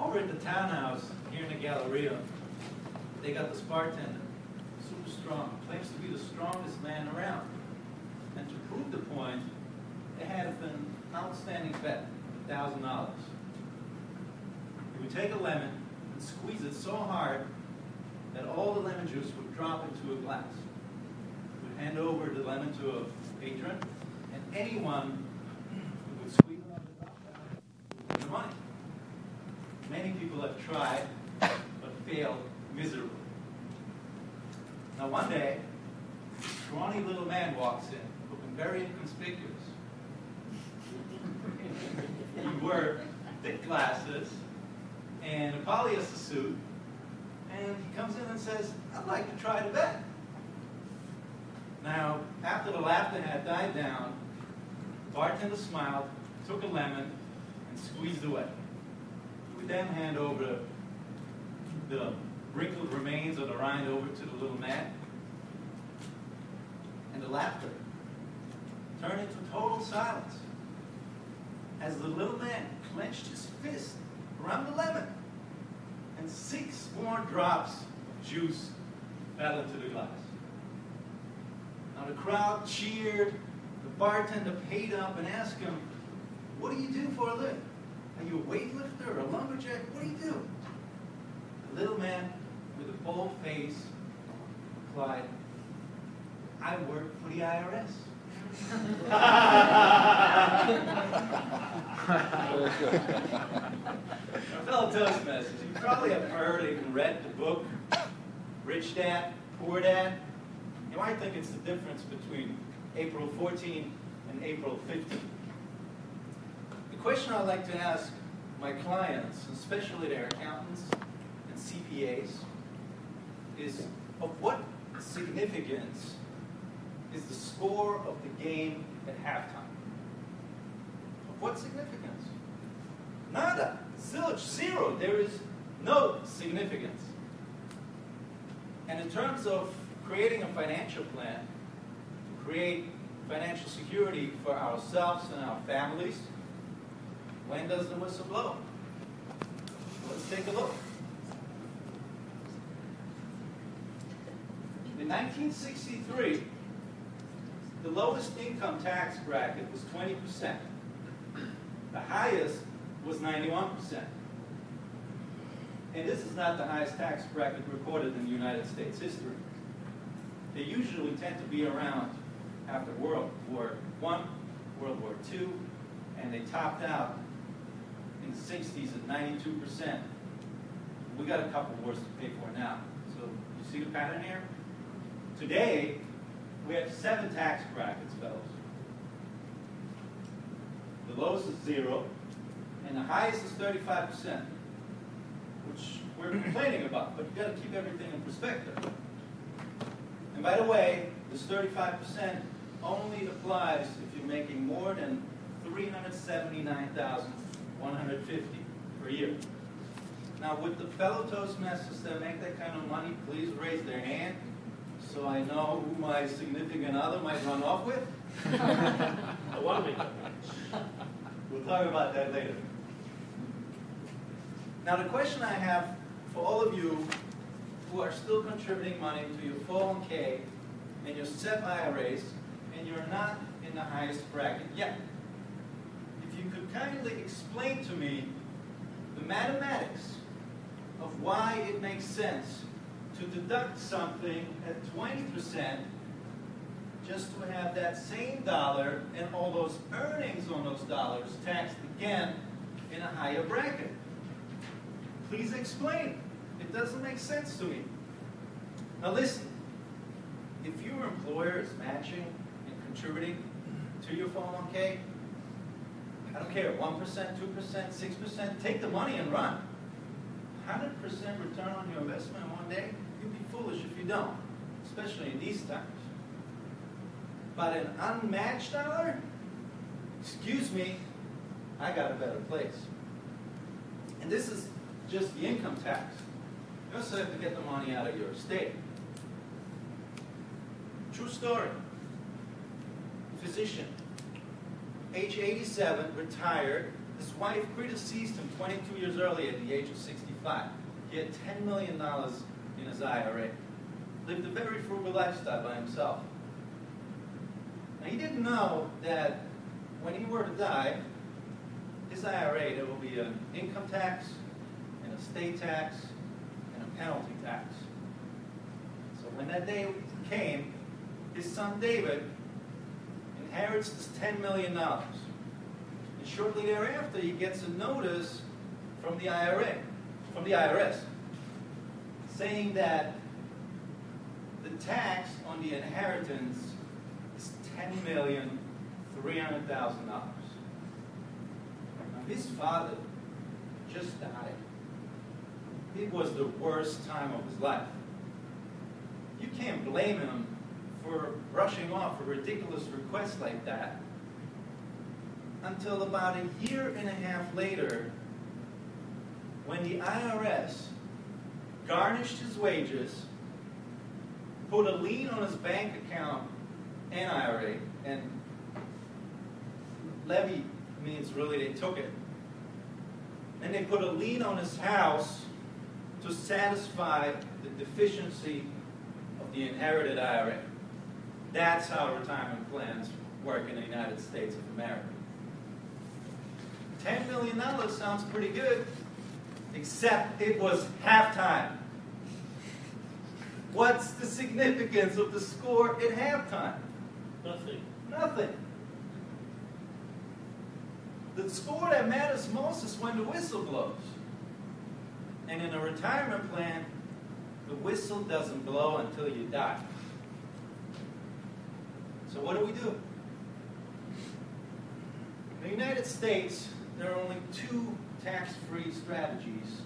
Over at the townhouse here in the Galleria, they got this bartender, super strong, claims to be the strongest man around. And to prove the point, they had an outstanding bet, $1,000. He would take a lemon and squeeze it so hard that all the lemon juice would drop into a glass. He would hand over the lemon to a patron, and anyone who would squeeze it up and drop down would win the money. Many people have tried, but failed miserably. Now one day, a scrawny little man walks in, looking very inconspicuous. He wore thick glasses and a polyester suit, and he comes in and says, "I'd like to try the bet." Now, after the laughter had died down, the bartender smiled, took a lemon, and squeezed away. He would then hand over the wrinkled remains of the rind over to the little man, and the laughter turned into total silence as the little man clenched his fist around the lemon, and 6 more drops of juice fell into the glass. Now the crowd cheered. The bartender paid up and asked him, "What do you do for a living? Are you a weightlifter or a lumberjack? What do you do?" The little man with a bold face replied, "I work for the IRS." Now, fellow Toastmasters, you probably have heard and read the book, Rich Dad, Poor Dad. You might think it's the difference between April 14 and April 15. The question I like to ask my clients, especially their accountants and CPAs, is of what significance is the score of the game at halftime? Of what significance? Nada. Zilch. Zero. There is no significance. And in terms of creating a financial plan, to create financial security for ourselves and our families, when does the whistle blow? Let's take a look. In 1963, the lowest income tax bracket was 20%. The highest was 91%. And this is not the highest tax bracket recorded in United States history. They usually tend to be around after World War I, World War II, and they topped out in the 60s at 92%. We got a couple wars to pay for now. So you see the pattern here? Today, we have 7 tax brackets, fellows. The lowest is 0, and the highest is 35%, which we're complaining about, but you've got to keep everything in perspective. And by the way, this 35% only applies if you're making more than $379,150 per year. Now, would the fellow Toastmasters that make that kind of money please raise their hand so I know who my significant other might run off with? I want to make that. We'll talk about that later. Now, the question I have for all of you who are still contributing money to your 401k and your SEP IRAs, and you're not in the highest bracket yet, if you could kindly explain to me the mathematics of why it makes sense to deduct something at 20% just to have that same dollar and all those earnings on those dollars taxed again in a higher bracket. Please explain. It doesn't make sense to me. Now listen, if your employer is matching and contributing to your 401k, I don't care, 1%, 2%, 6%, take the money and run. 100% return on your investment in one day, you'd be foolish if you don't, especially in these times. But an unmatched dollar, excuse me, I got a better place. And this is just the income tax. You also have to get the money out of your estate. True story. Physician, age 87, retired, His wife predeceased him 22 years earlier at the age of 65. He had $10 million in his IRA. Lived a very frugal lifestyle by himself. Now, he didn't know that when he were to die, his IRA, there will be an income tax, an estate tax, and a penalty tax. So when that day came, his son David inherits this $10 million. And shortly thereafter, he gets a notice from the IRS, saying that the tax on the inheritance is $10,300,000. Now, his father just died. It was the worst time of his life. You can't blame him for brushing off a ridiculous request like that until about a year and a half later, when the IRS garnished his wages, put a lien on his bank account and IRA, and levy means really they took it. And they put a lien on his house to satisfy the deficiency of the inherited IRA. That's how retirement plans work in the United States of America. $10 million sounds pretty good, except it was halftime. What's the significance of the score at halftime? Nothing. Nothing. The score that matters most is when the whistle blows. And in a retirement plan, the whistle doesn't blow until you die. So what do? In the United States, there are only two tax-free strategies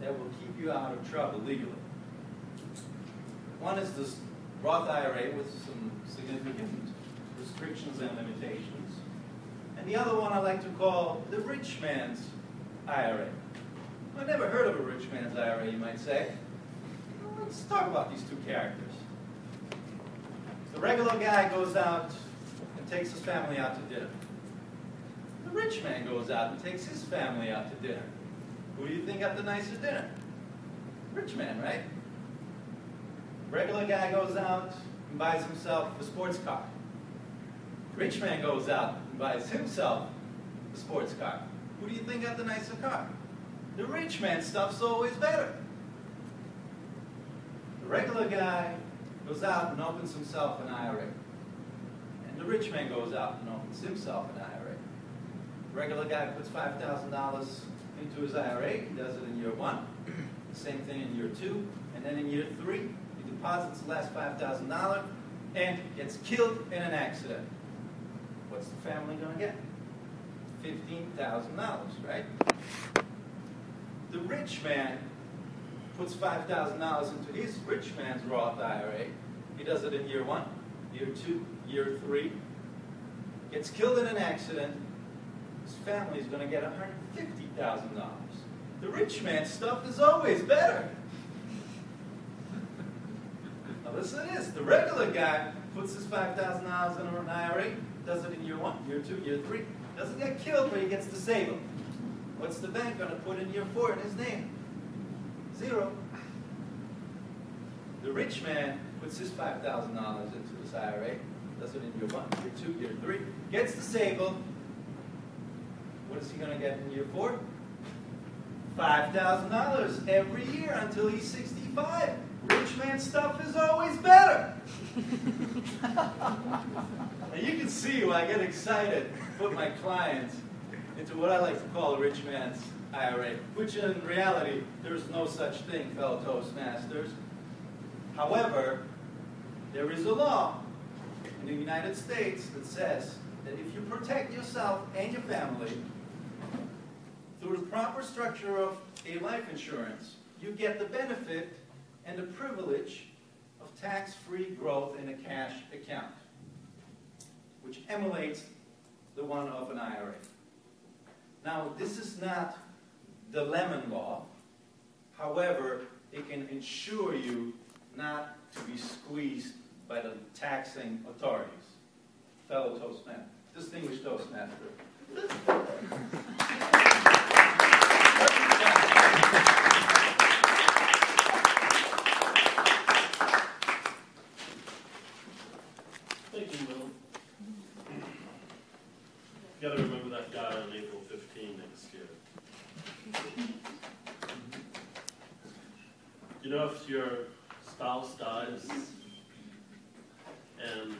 that will keep you out of trouble legally. One is this Roth IRA with some significant restrictions and limitations. And the other one I like to call the rich man's IRA. I've never heard of a rich man's IRA, you might say. Well, let's talk about these two characters. The regular guy goes out and takes his family out to dinner. The rich man goes out and takes his family out to dinner. Who do you think got the nicer dinner? Rich man, right? Regular guy goes out and buys himself a sports car. Rich man goes out and buys himself a sports car. Who do you think got the nicer car? The rich man stuff's always better. The regular guy goes out and opens himself an IRA. And the rich man goes out and opens himself an IRA. The regular guy puts $5,000 into his IRA. He does it in year 1. The same thing in year 2. And then in year 3, he deposits the last $5,000 and gets killed in an accident. What's the family going to get? $15,000, right? The rich man puts $5,000 into his rich man's Roth IRA. He does it in year 1, year 2, year 3. Gets killed in an accident. His family is going to get $150,000. The rich man's stuff is always better. Now listen to this. The regular guy puts his $5,000 in an IRA, does it in year 1, year 2, year 3. Doesn't get killed, but he gets disabled. What's the bank going to put in year 4 in his name? 0. The rich man puts his $5,000 into his IRA, does it in year 1, year 2, year 3, gets disabled. What is he going to get in year 4? $5,000 every year until he's 65. Rich man stuff is always better. Now you can see why I get excited to put my clients into what I like to call a rich man's IRA, which in reality, there's no such thing, fellow Toastmasters. However, there is a law in the United States that says that if you protect yourself and your family through the proper structure of a life insurance, you get the benefit and the privilege of tax-free growth in a cash account, which emulates the one of an IRA. Now, this is not the lemon law. However, it can ensure you not to be squeezed by the taxing authorities. Fellow Toastmaster, distinguished Toastmaster. You gotta remember that guy on April 15 next year. You know, if your spouse dies and